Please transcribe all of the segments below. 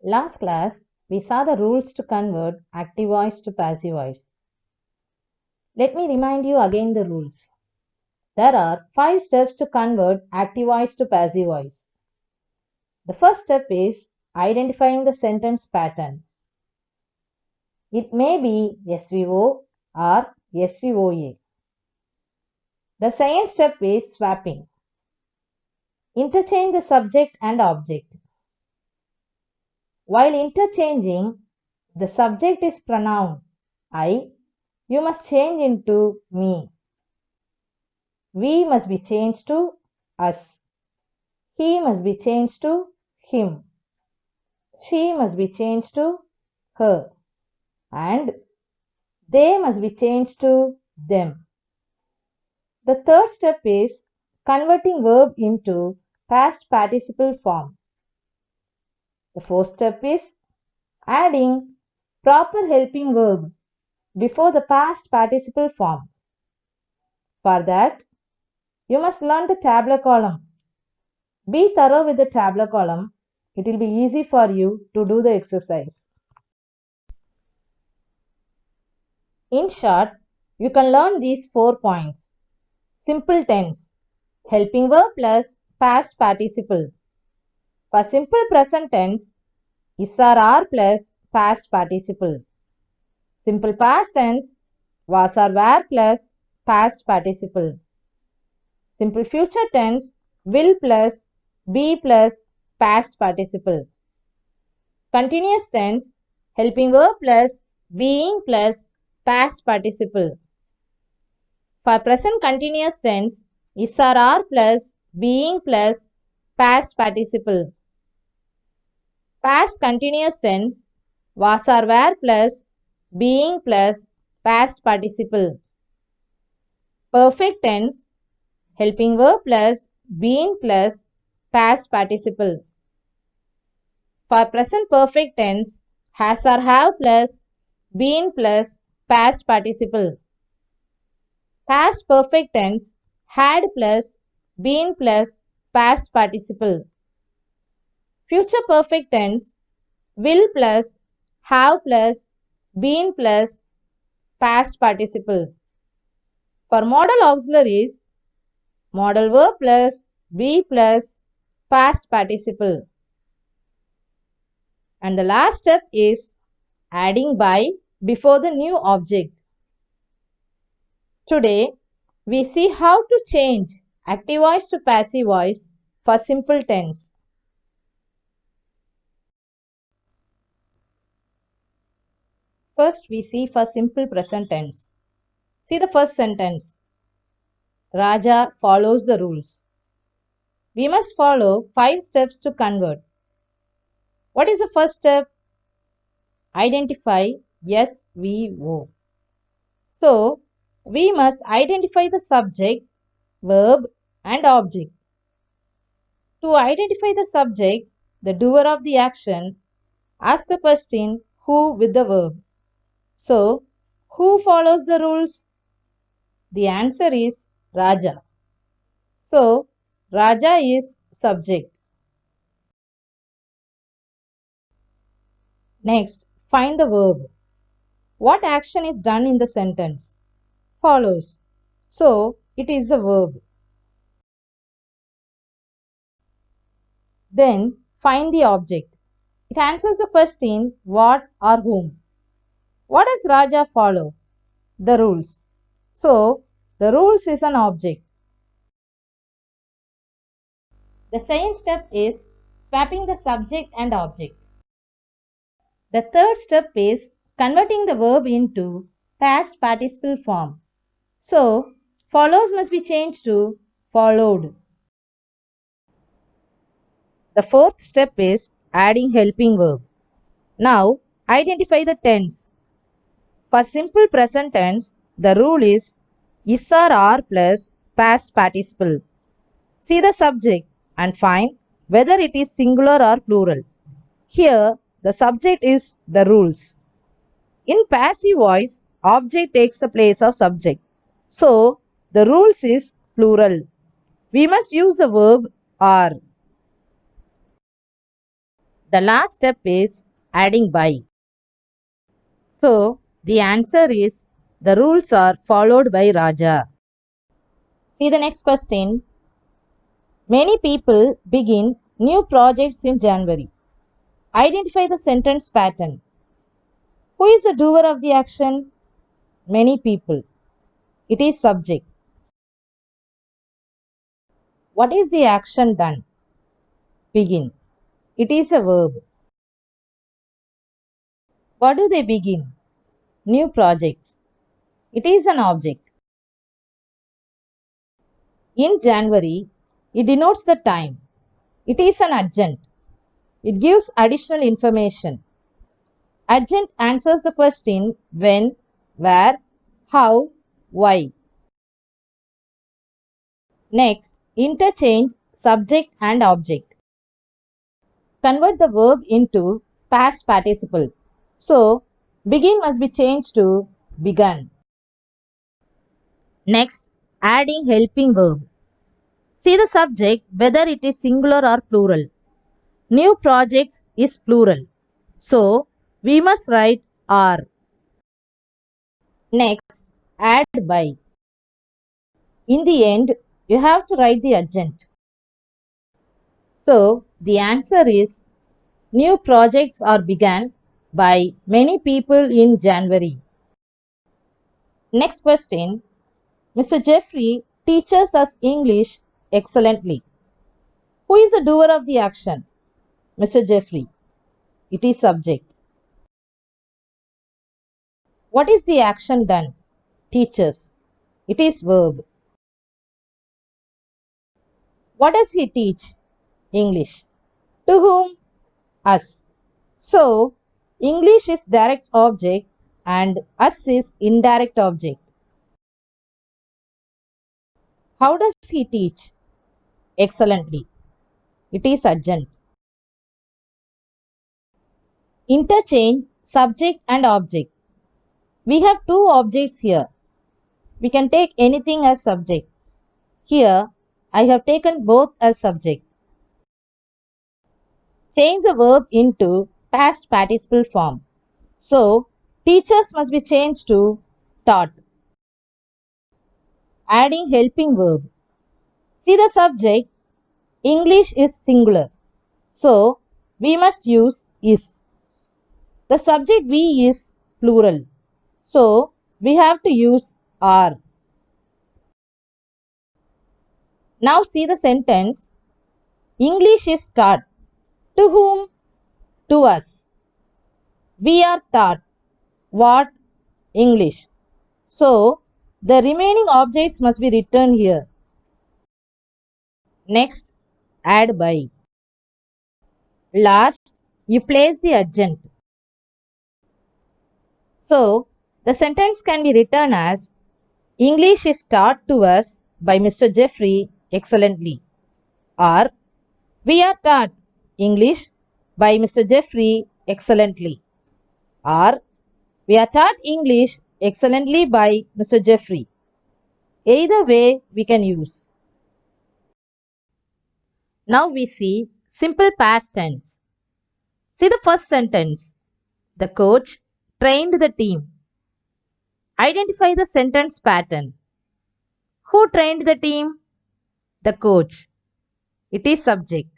Last class, we saw the rules to convert active voice to passive voice. Let me remind you again the rules. There are 5 steps to convert active voice to passive voice. The first step is identifying the sentence pattern. It may be SVO or SVOA. The second step is swapping. Interchange the subject and object. While interchanging, the subject is pronoun I, you must change into me. We must be changed to us. He must be changed to him. She must be changed to her. And they must be changed to them. The third step is converting verb into past participle form. The fourth step is adding proper helping verb before the past participle form. For that, you must learn the tabular column. Be thorough with the tabular column. It will be easy for you to do the exercise. In short, you can learn these 4 points. Simple tense, helping verb plus past participle. For simple present tense, is or are plus past participle. Simple past tense, was or were plus past participle. Simple future tense, will plus be plus past participle. Continuous tense, helping verb plus being plus past participle. For present continuous tense, is or are plus being plus past participle. Past continuous tense, was or were plus being plus past participle. Perfect tense, helping verb plus being plus past participle. For present perfect tense, has or have plus been plus past participle. Past perfect tense, had plus been plus past participle. Future perfect tense, will plus have plus been plus past participle. For modal auxiliaries, modal verb plus be plus past participle. And the last step is adding by before the new object. Today, we see how to change active voice to passive voice for simple tense. First, we see for simple present tense. See the first sentence. Raja follows the rules. We must follow 5 steps to convert. What is the first step? Identify SVO. So, we must identify the subject, verb and object. To identify the subject, the doer of the action, ask the question who with the verb. So, who follows the rules? The answer is Raja. So, Raja is subject. Next, find the verb. What action is done in the sentence? Follows. So, it is a verb. Then, find the object. It answers the question what or whom. What does Raja follow? The rules. So, the rules is an object. The second step is swapping the subject and object. The third step is converting the verb into past participle form. So, follows must be changed to followed. The fourth step is adding helping verb. Now, identify the tense. For simple present tense, the rule is or are plus past participle. See the subject and find whether it is singular or plural. Here, the subject is the rules. In passive voice, object takes the place of subject. So, the rules is plural. We must use the verb are. The last step is adding by. So, the answer is the rules are followed by Raja. See the next question. Many people begin new projects in January. Identify the sentence pattern. Who is the doer of the action? Many people. It is subject. What is the action done? Begin. It is a verb. What do they begin? New projects. It is an object. In January, it denotes the time. It is an adjunct. It gives additional information. Adjunct answers the question when, where, how, why. Next, interchange subject and object. Convert the verb into past participle. So, begin must be changed to begun. Next, adding helping verb. See the subject whether it is singular or plural. New projects is plural. So, we must write are. Next, add by. In the end, you have to write the adjunct. So, the answer is new projects are begun by many people in January. Next question. Mr. Jeffrey teaches us English excellently. Who is the doer of the action? Mr. Jeffrey. It is subject. What is the action done? Teaches. It is verb. What does he teach? English. To whom? Us. So, English is direct object and us is indirect object. How does he teach? Excellently. It is adjunct. Interchange subject and object. We have two objects here. We can take anything as subject. Here, I have taken both as subject. Change the verb into past participle form. So, teachers must be changed to taught. Adding helping verb. See the subject, English is singular. So, we must use is. The subject we is plural. So, we have to use are. Now see the sentence. English is taught. To whom? To us. We are taught. What? English. So, the remaining objects must be written here. Next, add by. Last, you place the adjunct. So, the sentence can be written as English is taught to us by Mr. Jeffrey excellently. Or, we are taught English by Mr. Jeffrey excellently. Or, we are taught English excellently by Mr. Jeffrey. Either way we can use. Now we see simple past tense. See the first sentence. The coach trained the team. Identify the sentence pattern. Who trained the team? The coach. It is subject.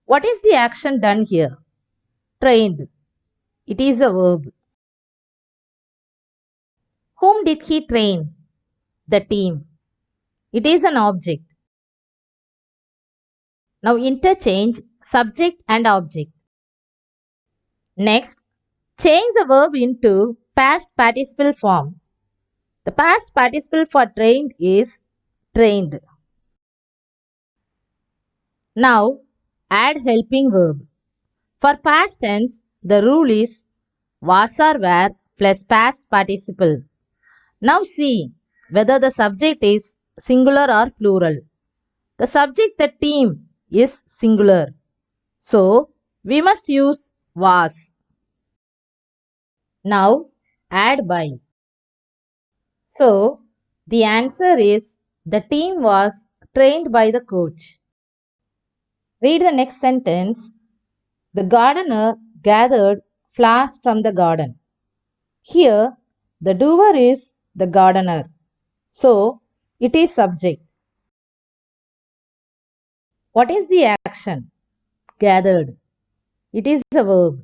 What is the action done here? Trained. It is a verb. Whom did he train? The team. It is an object. Now interchange subject and object. Next, change the verb into past participle form. The past participle for trained is trained. Now, add helping verb. For past tense, the rule is was or were plus past participle. Now see whether the subject is singular or plural. The subject, the team, is singular. So, we must use was. Now, add by. So, the answer is the team was trained by the coach. Read the next sentence. The gardener gathered flowers from the garden. Here, the doer is the gardener. So, it is subject. What is the action? Gathered. It is a verb.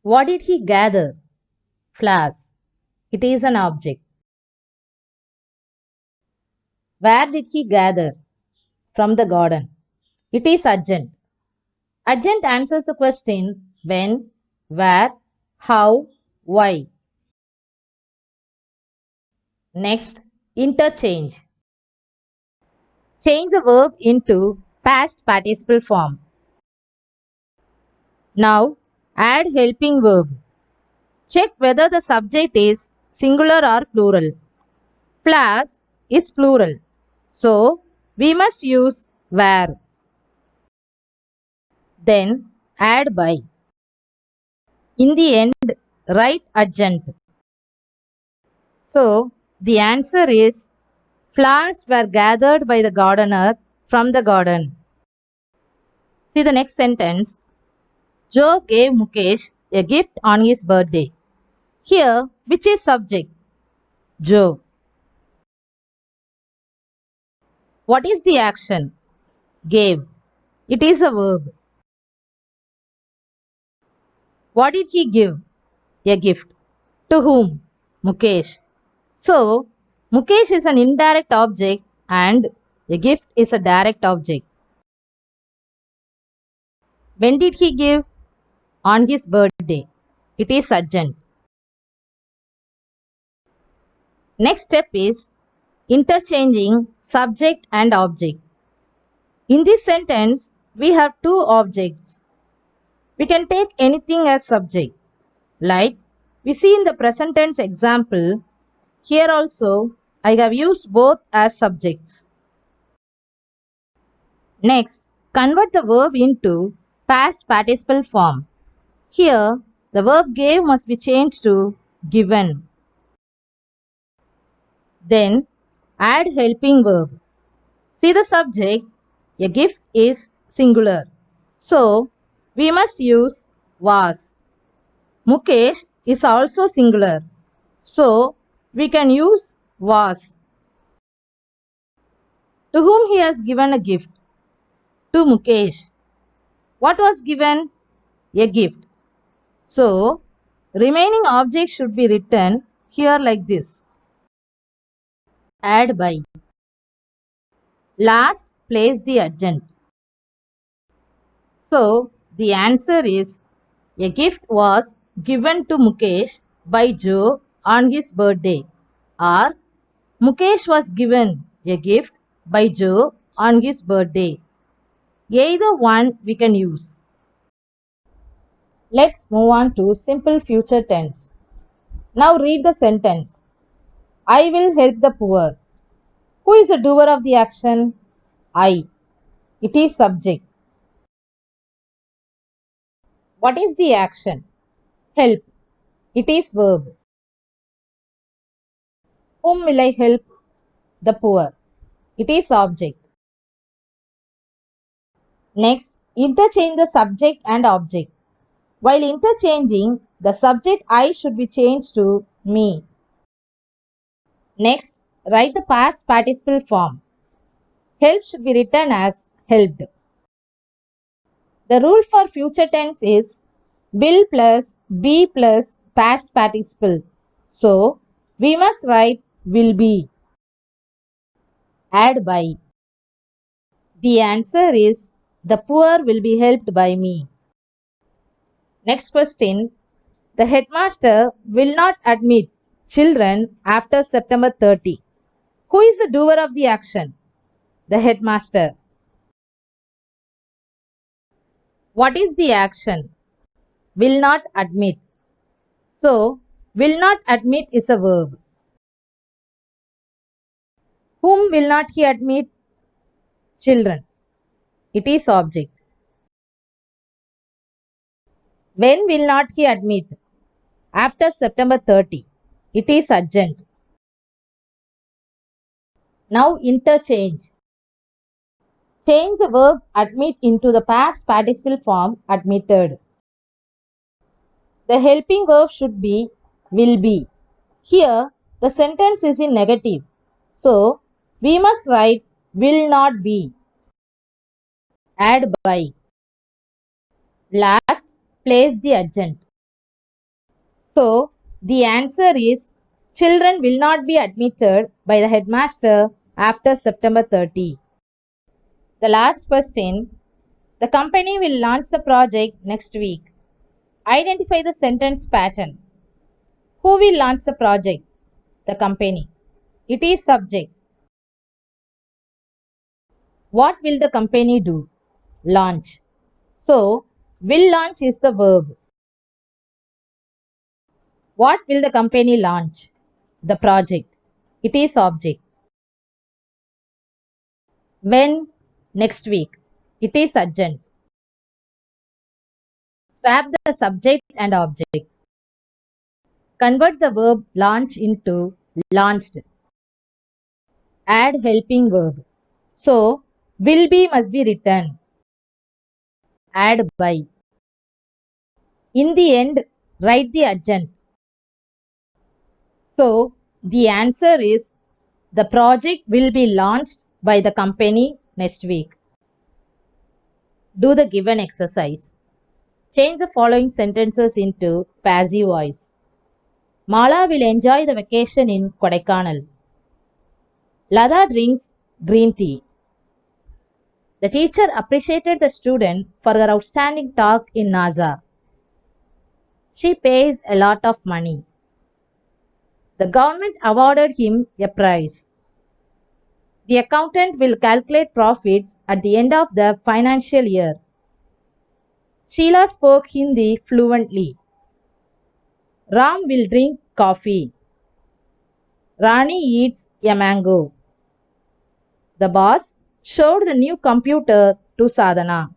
What did he gather? Flowers. It is an object. Where did he gather? From the garden. It is adjunct. Adjunct answers the question when, where, how, why. Next, interchange. Change the verb into past participle form. Now, add helping verb. Check whether the subject is singular or plural. Flowers is plural. So, we must use where. Then, add by. In the end, write adjunct. So, the answer is flowers were gathered by the gardener from the garden. See the next sentence. Joe gave Mukesh a gift on his birthday. Here, which is subject? Joe. What is the action? Gave. It is a verb. What did he give? A gift. To whom? Mukesh. So, Mukesh is an indirect object and a gift is a direct object. When did he give? On his birthday. It is adjunct. Next step is interchanging subject and object. In this sentence, we have two objects. We can take anything as subject. Like we see in the present tense example, here also I have used both as subjects. Next, convert the verb into past participle form. Here, the verb gave must be changed to given. Then, add helping verb. See the subject, a gift is singular. So, we must use was. Mukesh is also singular. So, we can use was. To whom he has given a gift? To Mukesh. What was given? A gift. So, remaining objects should be written here like this. Add by. Last, place the adjunct. So, the answer is a gift was given to Mukesh by Joe on his birthday, or Mukesh was given a gift by Joe on his birthday. Either one we can use. Let's move on to simple future tense. Now read the sentence. I will help the poor. Who is the doer of the action? I. It is subject. What is the action? Help. It is verb. Whom will I help? The poor. It is object. Next, interchange the subject and object. While interchanging, the subject I should be changed to me. Next, write the past participle form. Help should be written as helped. The rule for future tense is will plus be plus past participle. So, we must write will be. Add by. The answer is the poor will be helped by me. Next question. The headmaster will not admit children after September 30. Who is the doer of the action? The headmaster. What is the action? Will not admit. So, will not admit is a verb. Whom will not he admit? Children. It is object. When will not he admit? After September 30. It is adjunct. Now interchange. Change the verb admit into the past participle form admitted. The helping verb should be will be. Here, the sentence is in negative. So, we must write will not be. Add by. Last, place the adjunct. So, the answer is children will not be admitted by the headmaster after September 30. The last question. The company will launch the project next week. Identify the sentence pattern. Who will launch the project? The company. It is subject. What will the company do? Launch. So, will launch is the verb. What will the company launch? The project. It is object. When? Next week. It is adjunct. Swap the subject and object. Convert the verb launch into launched. Add helping verb. So, will be must be written. Add by. In the end, write the adjunct. So, the answer is the project will be launched by the company next week. Do the given exercise. Change the following sentences into passive voice. Mala will enjoy the vacation in Kodaikanal. Lada drinks green tea. The teacher appreciated the student for her outstanding talk in NASA. She pays a lot of money. The government awarded him a prize. The accountant will calculate profits at the end of the financial year. Sheila spoke Hindi fluently. Ram will drink coffee. Rani eats a mango. The boss showed the new computer to Sadhana.